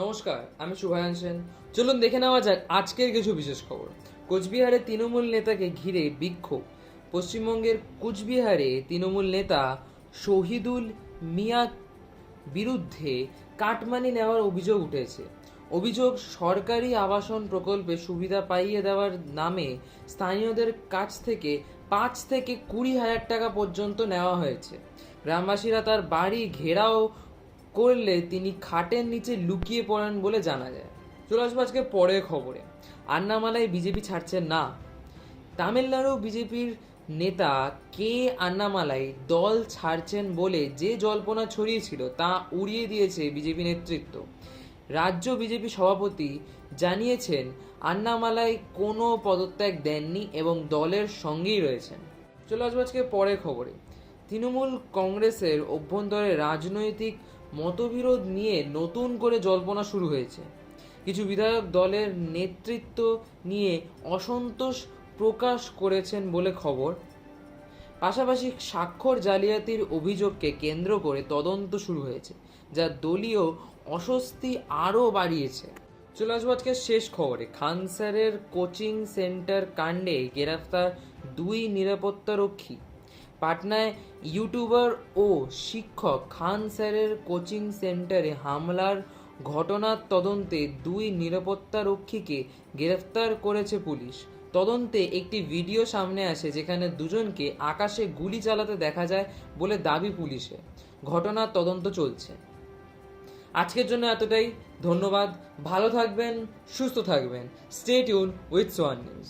নমস্কার, আমি শুভায়ন সেন। চলুন দেখে নেওয়া যাক আজকের কিছু বিশেষ খবর। কোচবিহারে তৃণমূল নেতাকে ঘিরে বিক্ষোভ। পশ্চিমবঙ্গের কোচবিহারে তৃণমূল নেতা শহীদুল মিয়া বিরুদ্ধে কাটমানি নেওয়ার অভিযোগ উঠেছে। অভিযোগ, সরকারি আবাসন প্রকল্পে সুবিধা পাইয়ে দেওয়ার নামে স্থানীয়দের কাছ থেকে 5 থেকে 20 হাজার টাকা পর্যন্ত নেওয়া হয়েছে। গ্রামবাসীরা তার বাড়ি ঘেরাও করলে তিনি খাটের নিচে লুকিয়ে পড়েন বলে জানা যায়। চলে আসবো আজকে পরের খবরে। আন্নামালাই বিজেপি ছাড়ছে না। তামিলনাড়ু বিজেপির নেতা কে আন্নামালাই দল ছাড়ছেন বলে যে জল্পনা ছড়িয়েছিল তা উড়িয়ে দিয়েছে বিজেপি নেতৃত্ব। রাজ্য বিজেপি সভাপতি জানিয়েছেন আন্নামালাই কোনো পদত্যাগ দেননি এবং দলের সঙ্গেই রয়েছেন। চলে আসবো আজকে পরের খবরে। তৃণমূল কংগ্রেসের অভ্যন্তরে রাজনৈতিক মতবিরোধ নিয়ে নতুন করে জল্পনা শুরু হয়েছে। কিছু বিধায়ক দলের নেতৃত্ব নিয়ে অসন্তোষ প্রকাশ করেছেন বলে খবর। পাশাপাশি স্বাক্ষর জালিয়াতির অভিযোগকে কেন্দ্র করে তদন্ত শুরু হয়েছে, যা দলীয় অস্বস্তি আরও বাড়িয়েছে। চলে আসবো আজকে শেষ খবরে। খান স্যারের কোচিং সেন্টার কাণ্ডে গ্রেফতার 2 নিরাপত্তারক্ষী। পাটনায় ইউটিউবার ও শিক্ষক খান স্যারের কোচিং সেন্টারে হামলার ঘটনার তদন্তে 2 নিরাপত্তারক্ষীকে গ্রেফতার করেছে পুলিশ। তদন্তে একটি ভিডিও সামনে আসে যেখানে দুজনকে আকাশে গুলি চালাতে দেখা যায় বলে দাবি পুলিশে। ঘটনার তদন্ত চলছে। আজকের জন্য এতটাই। ধন্যবাদ। ভালো থাকবেন, সুস্থ থাকবেন। Stay tune with Swan news.